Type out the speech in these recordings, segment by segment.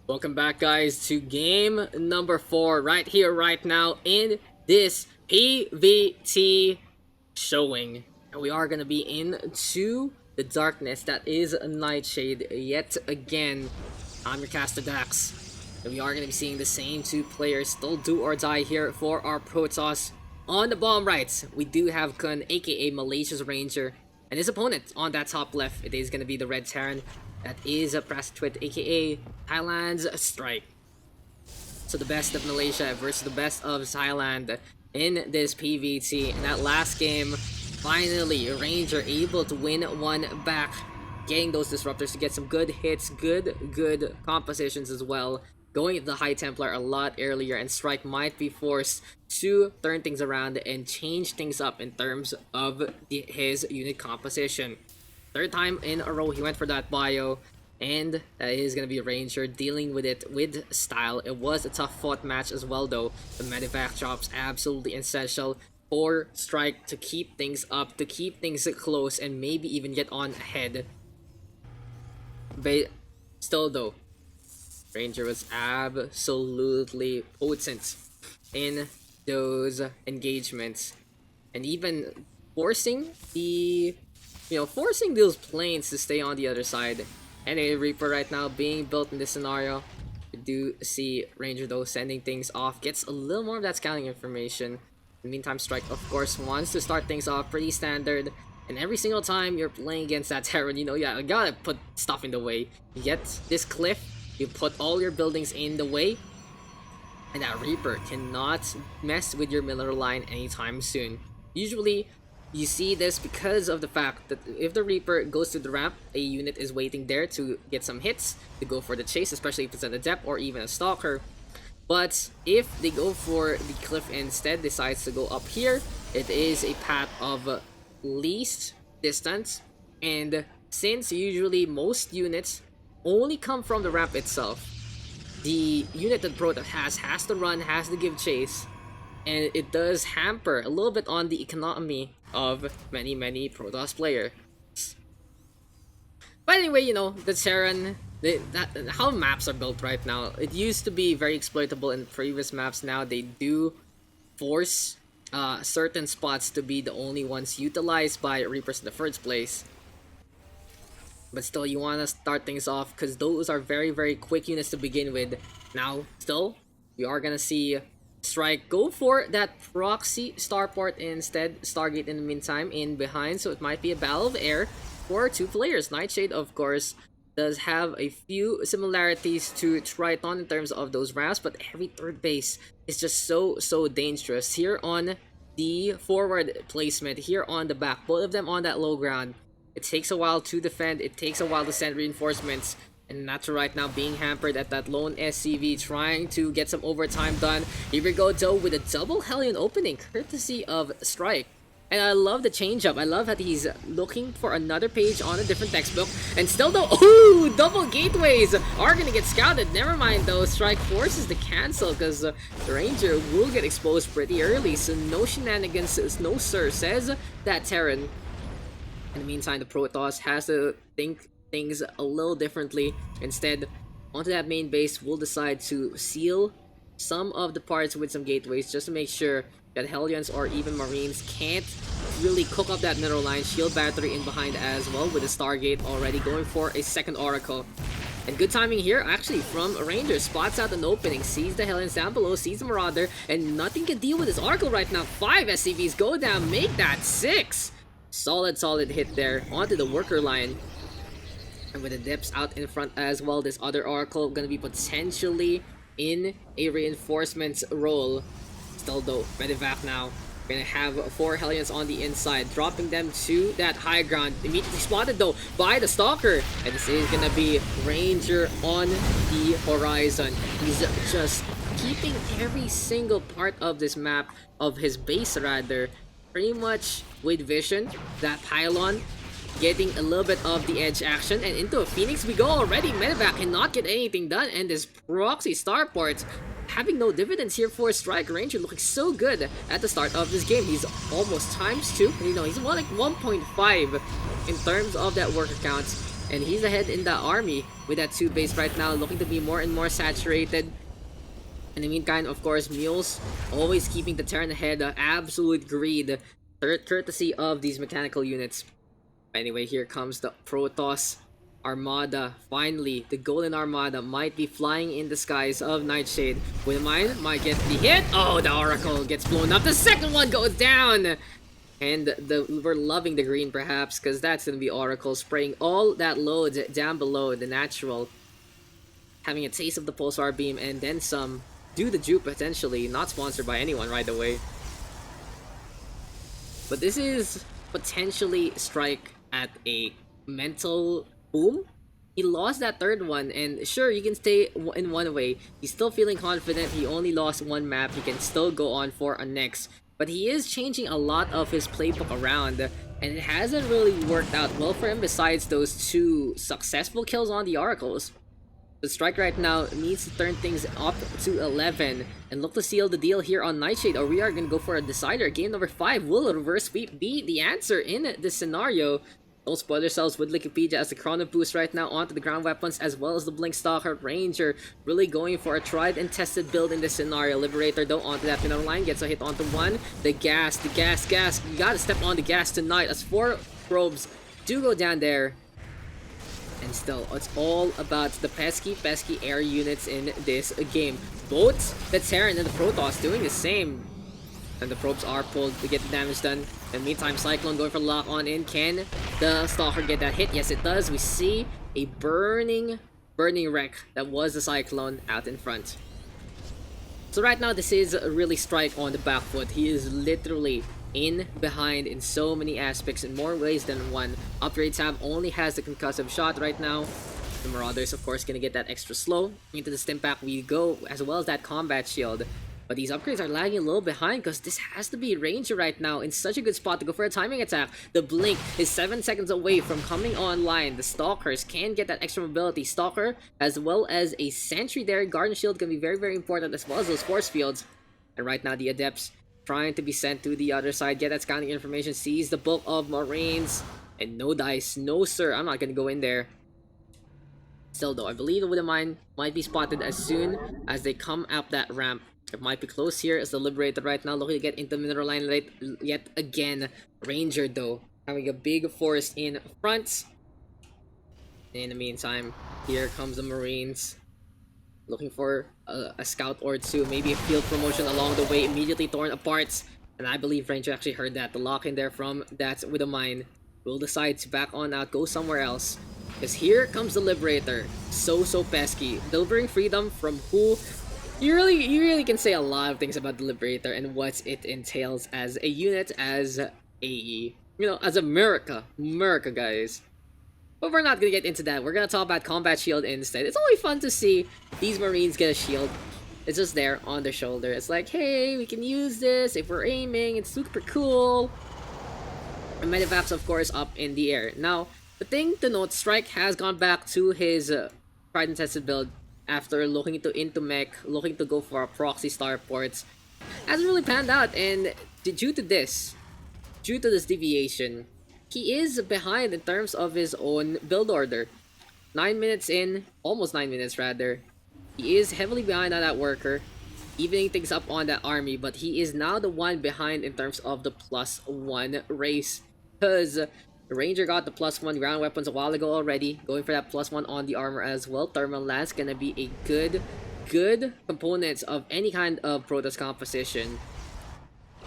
Welcome back, guys, to game number 4 right here, right now in this PVT showing. And we are going to be into the darkness that is Nightshade yet again. I'm your caster Dax. And we are going to be seeing the same two players still do or die here for our Protoss. On the bottom right, we do have Kun, aka Malaysia's Ranger. And his opponent on that top left, it is going to be the Red Terran. That is a Prostitute, aka Thailand's StriKE. So the best of Malaysia versus the best of Thailand in this PVT. In that last game, finally, Ranger able to win one back. Getting those disruptors to get some good hits, good compositions as well. Going the High Templar a lot earlier, and StriKE might be forced to turn things around and change things up in terms of his unit composition. Third time in a row he went for that bio, and that is going to be Ranger dealing with it with style. It was a tough fought match as well though. The medevac drops absolutely essential for StriKE to keep things up, to keep things close, and maybe even get on ahead. But still though, Ranger was absolutely potent in those engagements, and even forcing those planes to stay on the other side. And a Reaper right now being built in this scenario. We do see Ranger though sending things off, gets a little more of that scouting information. In the meantime, StriKE of course wants to start things off pretty standard. And every single time you're playing against that Terran, you gotta put stuff in the way. You get this cliff, you put all your buildings in the way, and that Reaper cannot mess with your middle line anytime soon. Usually, you see this because of the fact that if the Reaper goes to the ramp, a unit is waiting there to get some hits, to go for the chase, especially if it's at a depth or even a stalker. But if they go for the cliff instead, decides to go up here, it is a path of least distance. And since usually most units only come from the ramp itself, the unit that Protoss has to run, has to give chase. And it does hamper a little bit on the economy of many Protoss players. But anyway, the Terran, how maps are built right now, it used to be very exploitable in previous maps. Now they do force certain spots to be the only ones utilized by Reapers in the first place. But still, you want to start things off because those are very quick units to begin with. Now, still, we are going to see StriKE go for that proxy starport instead, Stargate in the meantime in behind, so it might be a battle of air for two players. Nightshade of course does have a few similarities to Triton in terms of those ramps, but every third base is just so dangerous. Here on the forward placement, here on the back, both of them on that low ground, it takes a while to defend, it takes a while to send reinforcements. And Nacho right now being hampered at that lone SCV, trying to get some overtime done. Here we go though with a double Hellion opening, courtesy of StriKE. And I love the change up. I love that he's looking for another page on a different textbook. And still though, ooh, double gateways are gonna get scouted. Never mind though, StriKE forces the cancel because the Ranger will get exposed pretty early. So no shenanigans, no sir, says that Terran. In the meantime, the Protoss has to think things a little differently. Instead, onto that main base, we'll decide to seal some of the parts with some gateways just to make sure that Hellions or even Marines can't really cook up that middle line. Shield battery in behind as well with the Stargate already going for a second Oracle. And good timing here actually from Ranger. Spots out an opening, sees the Hellions down below, sees the Marauder, and nothing can deal with this Oracle right now. 5 SCVs go down, make that 6. Solid hit there onto the worker line. And with the dips out in front as well, this other Oracle gonna be potentially in a reinforcements role. Still though, medevac now. Gonna have 4 Hellions on the inside, dropping them to that high ground. Immediately spotted though by the Stalker. And this is gonna be Ranger on the horizon. He's just keeping every single part of this map, of his base rather, pretty much with vision. That pylon getting a little bit of the edge action, and into a Phoenix we go already. Medevac cannot get anything done, and this proxy starport having no dividends here for StriKE. Ranger looking so good at the start of this game. He's almost ×2, and he's more like 1.5 in terms of that worker count. And he's ahead in the army with that 2 base right now, looking to be more and more saturated. In the meantime, of course, Mules always keeping the Terran ahead. Absolute greed, courtesy of these mechanical units. Anyway, here comes the Protoss Armada. Finally, the Golden Armada might be flying in the skies of Nightshade. With mine, might get the hit. Oh, the Oracle gets blown up. The second one goes down. And we're loving the green perhaps, because that's going to be Oracle spraying all that load down below the natural. Having a taste of the Pulsar Beam and then some. Do the Juke potentially. Not sponsored by anyone right away. But this is potentially StriKE at a mental boom. He lost that third one, and sure, you can stay in one way. He's still feeling confident. He only lost one map. He can still go on for a next. But he is changing a lot of his playbook around, and it hasn't really worked out well for him besides those 2 successful kills on the Oracles. The StriKE right now needs to turn things up to 11 and look to seal the deal here on Nightshade, or we are going to go for a decider. Game number 5, will a reverse sweep be the answer in this scenario? Don't spoil yourselves with Wikipedia as the Chrono Boost right now onto the ground weapons as well as the Blink Stalker. Ranger really going for a tried and tested build in this scenario. Liberator though onto that middle line, gets a hit onto one. The gas. You gotta step on the gas tonight as 4 probes do go down there. And still, it's all about the pesky air units in this game. Both the Terran and the Protoss doing the same. And the probes are pulled to get the damage done. In the meantime, Cyclone going for lock on in. Can the Stalker get that hit? Yes, it does. We see a burning wreck that was the Cyclone out in front. So right now, this is really StriKE on the back foot. He is literally in behind in so many aspects, in more ways than one. Upgrade tab only has the concussive shot right now. The Marauders, of course, gonna get that extra slow. Into the stim pack we go, as well as that combat shield. But these upgrades are lagging a little behind because this has to be Ranger right now in such a good spot to go for a timing attack. The Blink is 7 seconds away from coming online. The Stalkers can get that extra mobility. Stalker, as well as a Sentry there. Garden Shield can be very important, as well as those force fields. And right now, the Adepts trying to be sent to the other side. Get that scouting information. Sees the bulk of Marines. And no dice. No, sir. I'm not going to go in there. Still, though, I believe the Widow Mine might be spotted as soon as they come up that ramp. It might be close here as the Liberator right now looking to get into mineral line late yet again. Ranger though having a big force in front. In the meantime, here comes the Marines looking for a scout or 2, maybe a field promotion along the way. Immediately torn apart, and I believe Ranger actually heard that. The lock in there from that with a mine will decide to back on out, go somewhere else. Because here comes the Liberator, so pesky, delivering freedom from who. You really can say a lot of things about the Liberator and what it entails as a unit, as a, as America, guys. But we're not gonna get into that. We're gonna talk about Combat Shield instead. It's only fun to see these Marines get a shield. It's just there on their shoulder. It's like, hey, we can use this if we're aiming. It's super cool. And Medivacs, of course, up in the air. Now, the thing to note, StriKE has gone back to his tried and tested build. After looking into mech, looking to go for a proxy starports, hasn't really panned out, and due to this deviation, he is behind in terms of his own build order. 9 minutes in, almost 9 minutes rather, he is heavily behind on that worker, evening things up on that army, but he is now the one behind in terms of the +1 race, because the Ranger got the +1 ground weapons a while ago already, going for that +1 on the armor as well. Thermal Lance gonna be a good component of any kind of Protoss composition.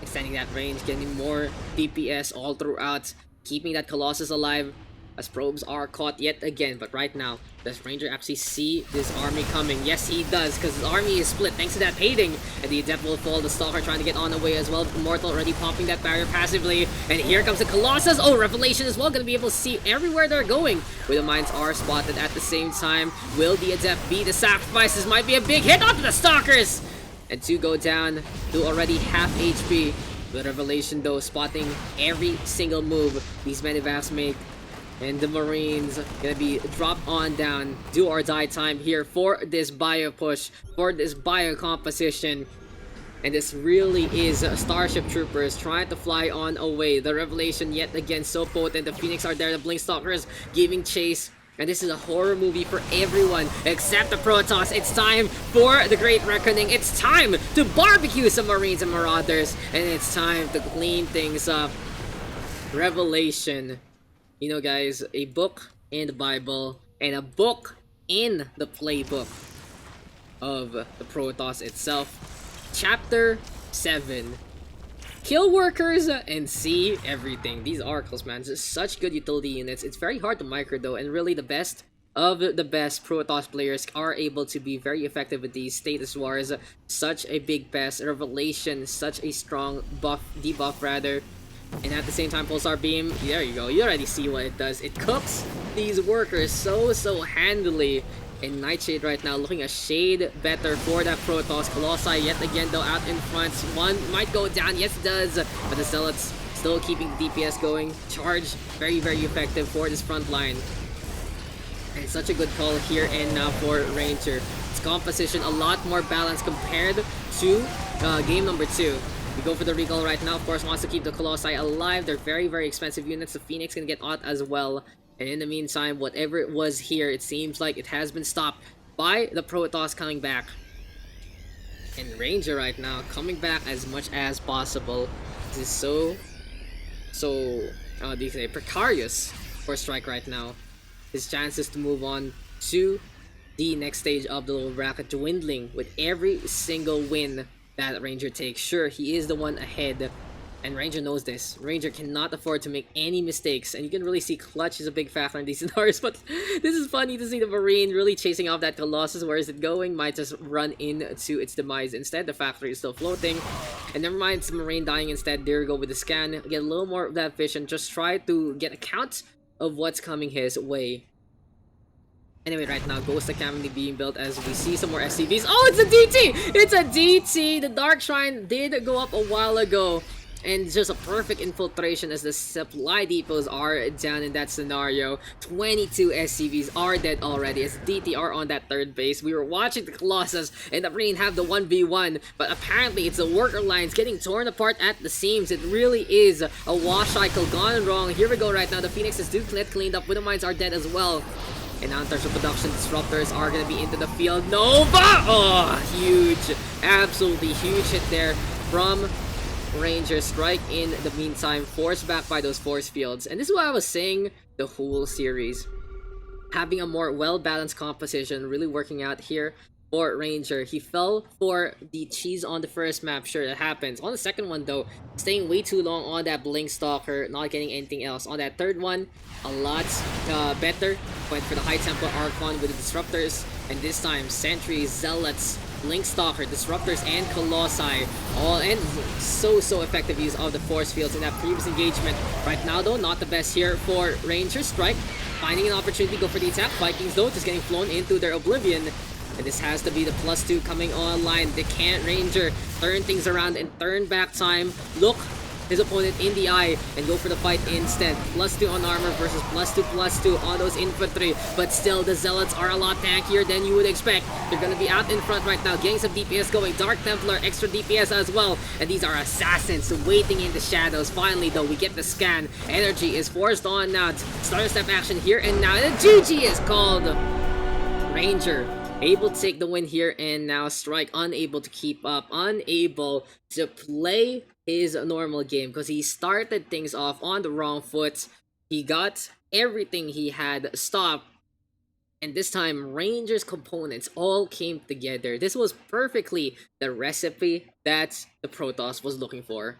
Extending that range, getting more DPS all throughout, keeping that Colossus alive as probes are caught yet again. But right now, does Ranger actually see this army coming? Yes, he does, because his army is split thanks to that hating. And the Adept will fall. The Stalker trying to get on the way as well. Immortal already popping that barrier passively. And here comes the Colossus. Oh, Revelation as well. Going to be able to see everywhere they're going. Where the mines are spotted at the same time. Will the Adept be the sacrifices? Might be a big hit onto the Stalkers. And 2 go down to already half HP. The Revelation though spotting every single move these Medivacs make. And the Marines gonna be dropped on down. Do or die time here for this bio push, for this bio composition. And this really is Starship Troopers trying to fly on away. The Revelation yet again so potent. The Phoenix are there, the Blink Stalkers giving chase. And this is a horror movie for everyone except the Protoss. It's time for the Great Reckoning. It's time to barbecue some Marines and Marauders. And it's time to clean things up. Revelation. You know, guys, a book in the Bible and a book in the playbook of the Protoss itself. Chapter 7. Kill workers and see everything. These oracles, man, just such good utility units. It's very hard to micro though, and really the best of the best Protoss players are able to be very effective with these status wars. Such a big pest. Revelation, such a strong buff, debuff rather. And at the same time, Pulsar Beam, there you go, you already see what it does. It cooks these workers so handily. And Nightshade right now looking a shade better for that Protoss. Colossi yet again though out in front. One might go down, yes it does. But the Zealots still keeping the DPS going. Charge, very effective for this front line. And such a good call here and now for Ranger. Its composition a lot more balanced compared to game number 2. We go for the recall right now, of course, wants to keep the Colossi alive. They're very expensive units. The Phoenix can get out as well. And in the meantime, whatever it was here, it seems like it has been stopped by the Protoss coming back. And Ranger right now coming back as much as possible. This is so precarious for StriKE right now. His chances to move on to the next stage of the little bracket dwindling with every single win that Ranger takes. Sure, he is the one ahead, and Ranger knows this. Ranger cannot afford to make any mistakes, and you can really see Clutch is a big factor in these scenarios, but this is funny to see the Marine really chasing off that Colossus. Where is it going? Might just run into its demise. Instead, the factory is still floating, and never mind, it's the Marine dying instead. There we go with the scan. Get a little more of that vision. Just try to get a count of what's coming his way. Anyway, right now, Ghost Academy being built as we see some more SCVs. Oh, it's a DT! It's a DT! The Dark Shrine did go up a while ago. And just a perfect infiltration as the supply depots are down in that scenario. 22 SCVs are dead already as DT are on that third base. We were watching the Colossus and the Marine have the 1v1, but apparently it's the worker lines getting torn apart at the seams. It really is a wash cycle gone wrong. Here we go right now. The Phoenixes do get cleaned up. Widow Mines are dead as well. And now in terms of production, Disruptors are going to be into the field. Nova! Oh, huge. Absolutely huge hit there from Ranger. StriKE in the meantime, forced back by those force fields. And this is what I was saying the whole series. Having a more well-balanced composition, really working out here for Ranger. He fell for the cheese on the first map, sure, that happens. On the second one though, staying way too long on that Blink Stalker, not getting anything else. On that third one, a lot better. Went for the High Templar Archon with the Disruptors, and this time Sentries, Zealots, Blink Stalker, Disruptors, and Colossi. All and so effective use of the force fields in that previous engagement. Right now though, not the best here for Ranger. StriKE finding an opportunity to go for the attack. Vikings though just getting flown into their oblivion. And this has to be the +2 coming online. They can't Ranger turn things around and turn back time. Look his opponent in the eye and go for the fight instead. +2 on armor versus +2 on those infantry. But still, the Zealots are a lot tankier than you would expect. They're gonna be out in front right now, getting some DPS going. Dark Templar, extra DPS as well. And these are assassins waiting in the shadows. Finally, though, we get the scan. Energy is forced on now. Starter step action here and now. And GG is called. Ranger able to take the win here, and now StriKE unable to keep up, unable to play his normal game because he started things off on the wrong foot. He got everything he had stopped, and this time Ranger's components all came together. This was perfectly the recipe that the Protoss was looking for.